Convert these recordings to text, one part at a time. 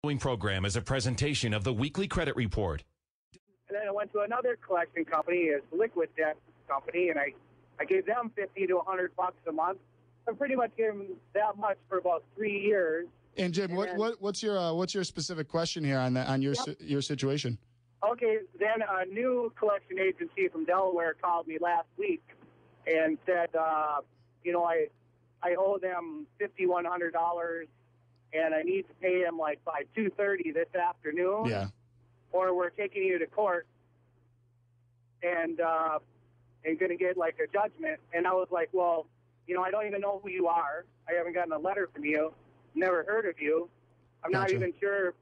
The program is a presentation of the weekly credit report. And then I went to another collection company, a liquid debt company, and I gave them $50 to $100 a month. I pretty much gave them that much for about 3 years. And Jim, what's your specific question here on your situation? Okay, then a new collection agency from Delaware called me last week and said, I owe them $5,100. And I need to pay him like by 2:30 this afternoon. Yeah. Or we're taking you to court and going to get like a judgment. And I was like, well, I don't even know who you are. I haven't gotten a letter from you. Never heard of you. I'm not even sure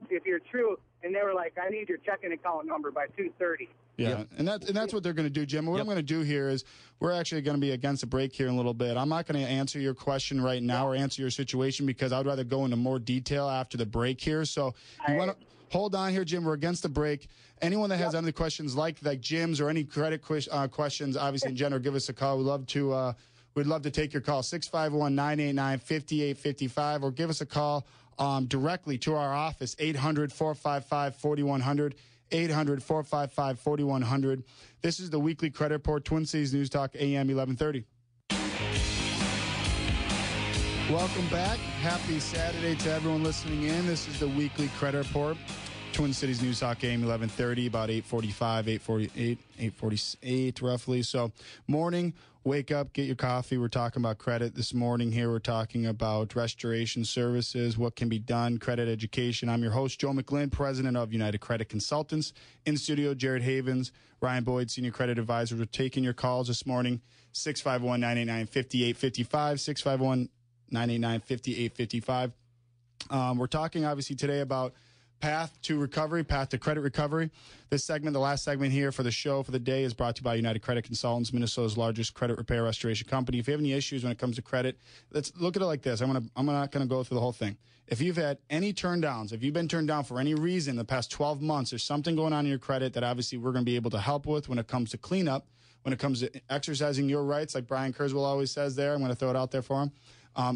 if you're true. And they were like, I need your checking account number by 2:30. Yeah, yep. and that's what they're going to do, Jim. What I'm going to do here is we're actually going to be against the break here in a little bit. I'm not going to answer your question right now or answer your situation because I'd rather go into more detail after the break here. So you want to hold on here, Jim. We're against the break. Anyone that has any questions like Jim's or any credit questions, obviously in general, give us a call. We'd love to take your call, 651-989-5855, or give us a call directly to our office, 800-455-4100. 800-455-4100. This is the weekly credit report, Twin Cities News Talk, AM 1130. Welcome back. Happy Saturday to everyone listening in. This is the weekly credit report, Twin Cities News Talk, AM 1130, about 8:48 roughly. So morning, wake up, get your coffee. We're talking about credit this morning here. We're talking about restoration services, what can be done, credit education. I'm your host, Joe McGlynn, president of United Credit Consultants. In studio, Jared Havens, Ryan Boyd, senior credit advisor. We're taking your calls this morning, 651-989-5855, 651-989-5855. We're talking obviously today about path to recovery, path to credit recovery. This segment, the last segment here for the show for the day, is brought to you by United Credit Consultants, Minnesota's largest credit repair restoration company. If you have any issues when it comes to credit, let's look at it like this. I'm not going to go through the whole thing. If you've had any turndowns, if you've been turned down for any reason the past 12 months, there's something going on in your credit that obviously we're going to be able to help with when it comes to cleanup, when it comes to exercising your rights, like Brian Kurzweil always says there. I'm going to throw it out there for him.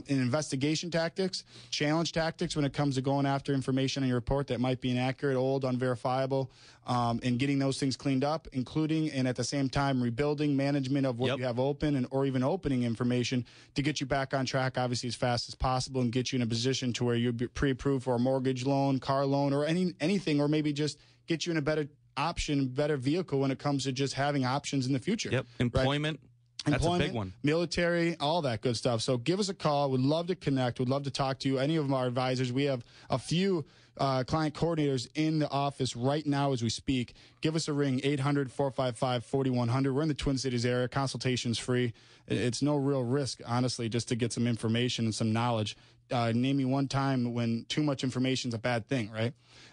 In investigation tactics, challenge tactics when it comes to going after information in your report that might be inaccurate, old, unverifiable, and getting those things cleaned up, including and at the same time rebuilding management of what you have open or even opening information to get you back on track, obviously as fast as possible, and get you in a position to where you're pre-approved for a mortgage loan, car loan, or anything, or maybe just get you in a better option, better vehicle when it comes to just having options in the future. Yep. Employment. Right? That's a big one. Military, all that good stuff. So give us a call. We'd love to connect. We'd love to talk to you. Any of our advisors. We have a few client coordinators in the office right now as we speak. Give us a ring, 800-455-4100. We're in the Twin Cities area. Consultation's free. It's no real risk, honestly, just to get some information and some knowledge. Name me one time when too much information is a bad thing, right?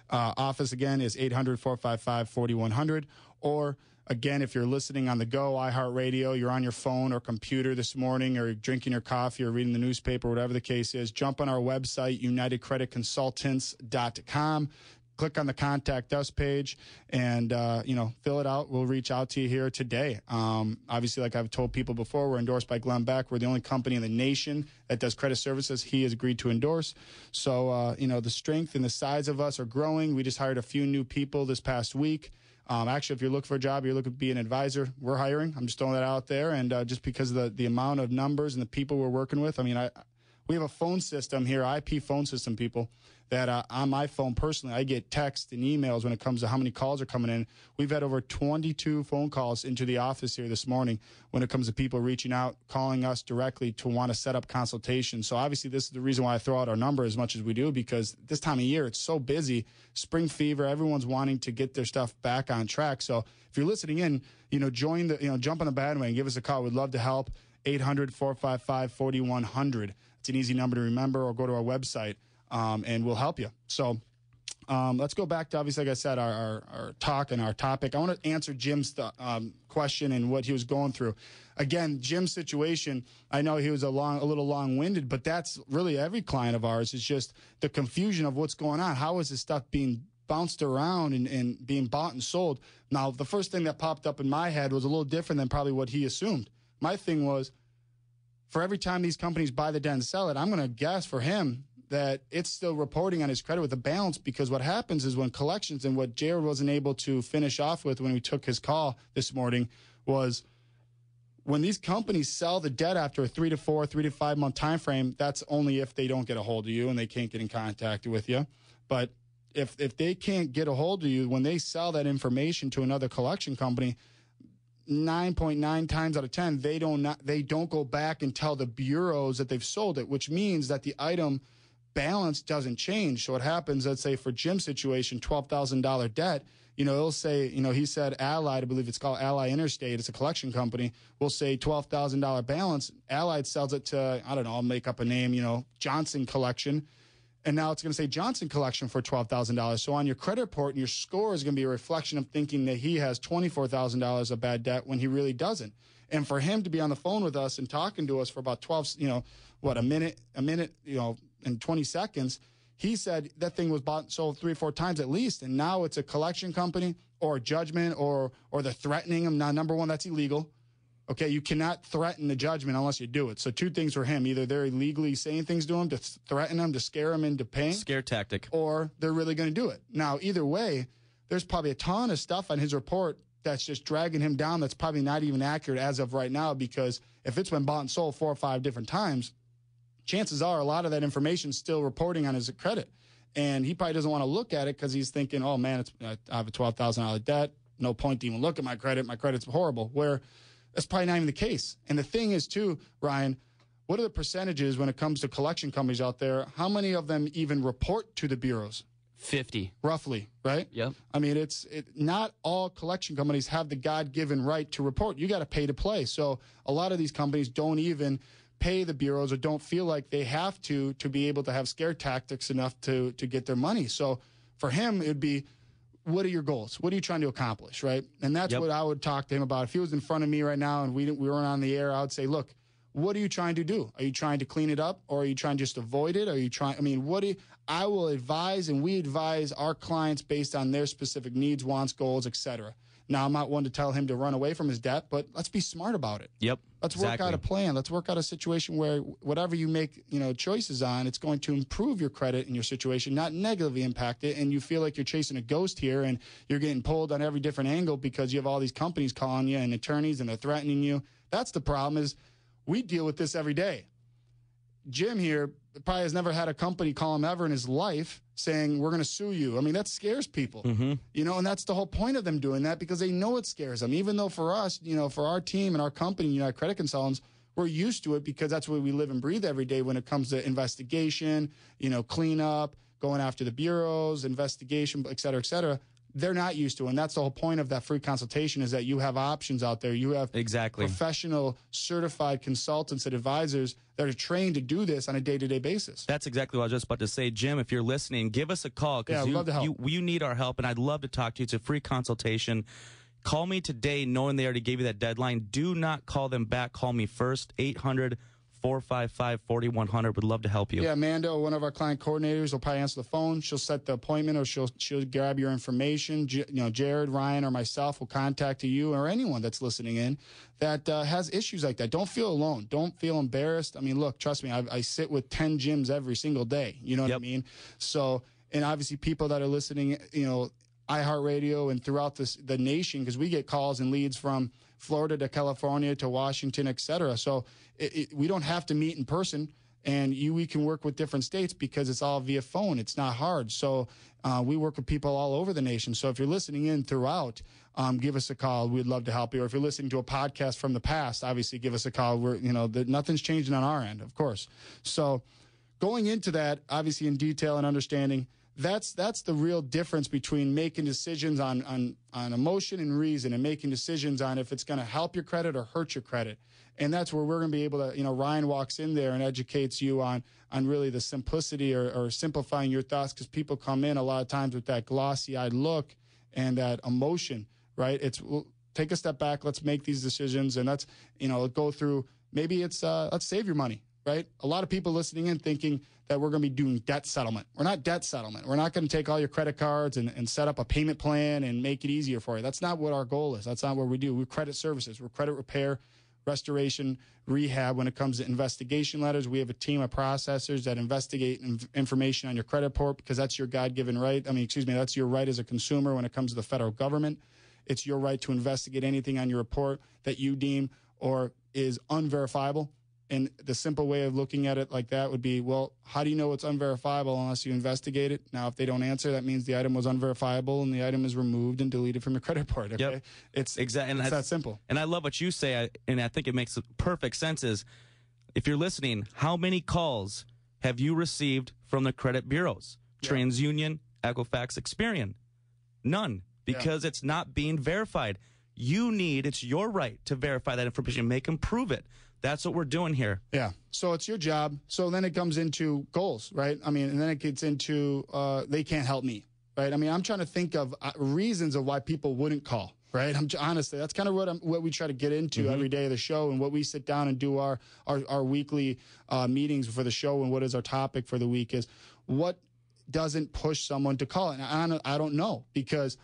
Office, again, is 800-455-4100. Or again, if you're listening on the go, iHeartRadio, you're on your phone or computer this morning, or you're drinking your coffee or reading the newspaper, whatever the case is, jump on our website, UnitedCreditConsultants.com. Click on the Contact Us page and, fill it out. We'll reach out to you here today. Obviously, like I've told people before, we're endorsed by Glenn Beck. We're the only company in the nation that does credit services he has agreed to endorse. So, the strength and the size of us are growing. We just hired a few new people this past week. Actually, if you're looking for a job, you're looking to be an advisor, we're hiring. I'm just throwing that out there. And just because of the amount of numbers and the people we're working with, we have a phone system here, IP phone system people, that on my phone personally, I get texts and emails when it comes to how many calls are coming in. We've had over 22 phone calls into the office here this morning when it comes to people reaching out, calling us directly to want to set up consultations. So obviously this is the reason why I throw out our number as much as we do, because this time of year, it's so busy. Spring fever, everyone's wanting to get their stuff back on track. So if you're listening in, jump on the bandwagon, give us a call. We'd love to help. 800-455-4100. It's an easy number to remember, or go to our website, and we'll help you. So let's go back to, obviously, like I said, our talk and our topic. I want to answer Jim's question and what he was going through. Again, Jim's situation, I know he was a little long-winded, but that's really every client of ours. It's just the confusion of what's going on. How is this stuff being bounced around and being bought and sold? Now, the first thing that popped up in my head was a little different than probably what he assumed. My thing was, for every time these companies buy the debt and sell it, I'm going to guess for him, that it's still reporting on his credit with a balance, because what happens is when collections, and what Jared wasn't able to finish off with when we took his call this morning, was when these companies sell the debt after a 3 to 5 month time frame, that's only if they don't get a hold of you and they can't get in contact with you. But if they can't get a hold of you, when they sell that information to another collection company, 9.9 times out of 10, they don't go back and tell the bureaus that they've sold it, which means that the item balance doesn't change. So what happens, let's say for Jim's situation, $12,000 debt, it'll say, he said Allied, I believe it's called Allied Interstate, it's a collection company, will say $12,000 balance. Allied sells it to, I don't know, I'll make up a name, Johnson Collection. And now it's going to say Johnson Collection for $12,000. So on your credit report, your score is going to be a reflection of thinking that he has $24,000 of bad debt when he really doesn't. And for him to be on the phone with us and talking to us for about a minute, and 20 seconds, he said that thing was bought and sold 3 or 4 times at least. And now it's a collection company or a judgment or they're threatening him. Now, number one, that's illegal. Okay, you cannot threaten the judgment unless you do it. So 2 things for him. Either they're illegally saying things to him to threaten him, to scare him into paying. Scare tactic. Or they're really going to do it. Now, either way, there's probably a ton of stuff on his report that's just dragging him down that's probably not even accurate as of right now, because if it's been bought and sold 4 or 5 different times, chances are a lot of that information is still reporting on his credit. And he probably doesn't want to look at it because he's thinking, oh, man, I have a $12,000 debt. No point to even look at my credit. My credit's horrible. Where that's probably not even the case. And the thing is, too, Ryan, what are the percentages when it comes to collection companies out there? How many of them even report to the bureaus? 50. Roughly, right? Yep. I mean, not all collection companies have the God-given right to report. You got to pay to play. So a lot of these companies don't even pay the bureaus or don't feel like they have to be able to have scare tactics enough to get their money. So for him, it would be, what are your goals? What are you trying to accomplish, right? And that's what I would talk to him about. If he was in front of me right now and we weren't on the air, I would say, look, what are you trying to do? Are you trying to clean it up, or are you trying to just avoid it? Are you trying, I will advise, and we advise our clients based on their specific needs, wants, goals, etc. Now, I'm not one to tell him to run away from his debt, but let's be smart about it. Yep. Let's work out a plan. Let's work out a situation where whatever you make, choices on, it's going to improve your credit and your situation, not negatively impact it. And you feel like you're chasing a ghost here and you're getting pulled on every different angle because you have all these companies calling you and attorneys and they're threatening you. That's the problem. Is we deal with this every day. Jim here probably has never had a company call him ever in his life saying, we're going to sue you. I mean, that scares people, and that's the whole point of them doing that, because they know it scares them. Even though for us, for our team and our company, United Credit Consultants, we're used to it because that's what we live and breathe every day when it comes to investigation, cleanup, going after the bureaus, investigation, et cetera, et cetera. They're not used to it. And that's the whole point of that free consultation, is that you have options out there. You have professional, certified consultants and advisors that are trained to do this on a day-to-day basis. That's exactly what I was just about to say. Jim, if you're listening, give us a call, because you need our help, and I'd love to talk to you. It's a free consultation. Call me today knowing they already gave you that deadline. Do not call them back. Call me first, 800-455-4100. Would love to help you. Yeah, Amanda, one of our client coordinators, will probably answer the phone. She'll set the appointment, or she'll grab your information. Jared, Ryan, or myself will contact you, or anyone that's listening in that has issues like that. Don't feel alone. Don't feel embarrassed. I mean, look, trust me, I sit with 10 gyms every single day. You know what I mean? So, and obviously people that are listening, iHeartRadio and throughout the nation, because we get calls and leads from Florida to California to Washington, et cetera. So we don't have to meet in person, and we can work with different states because it's all via phone. It's not hard. So we work with people all over the nation. So if you're listening in throughout, give us a call. We'd love to help you. Or if you're listening to a podcast from the past, obviously give us a call. Nothing's changing on our end, of course. So going into that, obviously in detail and understanding, that's the real difference between making decisions on emotion and reason, and making decisions on if it's going to help your credit or hurt your credit. And that's where we're going to be able to, Ryan walks in there and educates you on really the simplicity or simplifying your thoughts, because people come in a lot of times with that glossy-eyed look and that emotion, right? Take a step back, let's make these decisions, and let's, go through, maybe it's, let's save your money, right? A lot of people listening in thinking that we're going to be doing debt settlement. We're not debt settlement. We're not going to take all your credit cards and set up a payment plan and make it easier for you. That's not what our goal is. That's not what we do. We're credit services. We're credit repair, restoration, rehab. When it comes to investigation letters, we have a team of processors that investigate information on your credit report because that's your God-given right. That's your right as a consumer when it comes to the federal government. It's your right to investigate anything on your report that you deem or is unverifiable. And the simple way of looking at it like that would be, well, how do you know it's unverifiable unless you investigate it? Now, if they don't answer, that means the item was unverifiable and the item is removed and deleted from your credit report. Okay? Yep. It's that simple. And I love what you say, and I think it makes perfect sense is, if you're listening, how many calls have you received from the credit bureaus? Yeah. TransUnion, Equifax, Experian? None, because it's not being verified. It's your right to verify that information, make them prove it. That's what we're doing here. Yeah. So it's your job. So then it comes into goals, right? And then it gets into they can't help me, right? I'm trying to think of reasons of why people wouldn't call, right? Honestly, that's kind of what we try to get into every day of the show, and what we sit down and do our weekly meetings for the show, and what is our topic for the week is what doesn't push someone to call. And I don't know, because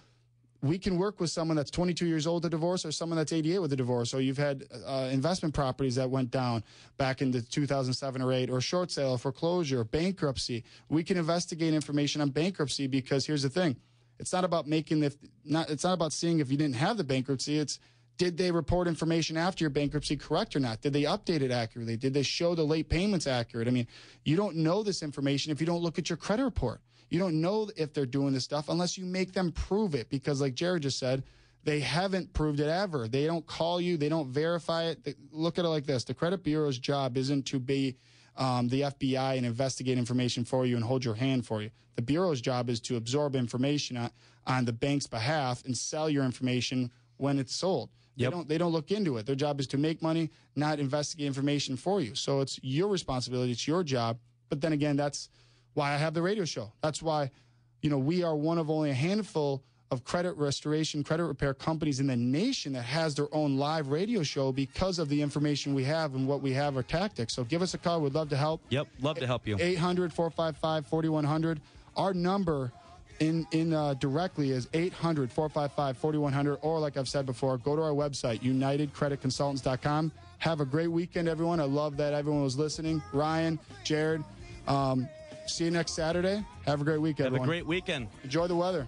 we can work with someone that's 22 years old to divorce, or someone that's 88 with a divorce, or you've had investment properties that went down back into 2007 or 8, or short sale, foreclosure, bankruptcy. We can investigate information on bankruptcy, because here's the thing. It's not about it's not about seeing if you didn't have the bankruptcy. It's, did they report information after your bankruptcy correct or not? Did they update it accurately? Did they show the late payments accurate? You don't know this information if you don't look at your credit report. You don't know if they're doing this stuff unless you make them prove it, because like Jared just said, they haven't proved it ever. They don't call you. They don't verify it. Look at it like this. The credit bureau's job isn't to be the FBI and investigate information for you and hold your hand for you. The bureau's job is to absorb information on the bank's behalf and sell your information when it's sold. Yep. They don't look into it. Their job is to make money, not investigate information for you. So it's your responsibility. It's your job. But then again, that's why I have the radio show. That's why, we are one of only a handful of credit restoration, credit repair companies in the nation that has their own live radio show, because of the information we have and what we have, our tactics. So give us a call. We'd love to help. Yep, love to help you. 800-455-4100. Our number in directly is 800-455-4100. Or like I've said before, go to our website, UnitedCreditConsultants.com. Have a great weekend, everyone. I love that everyone was listening. Ryan, Jared, see you next Saturday. Have a great weekend, everyone. Have a great weekend. Enjoy the weather.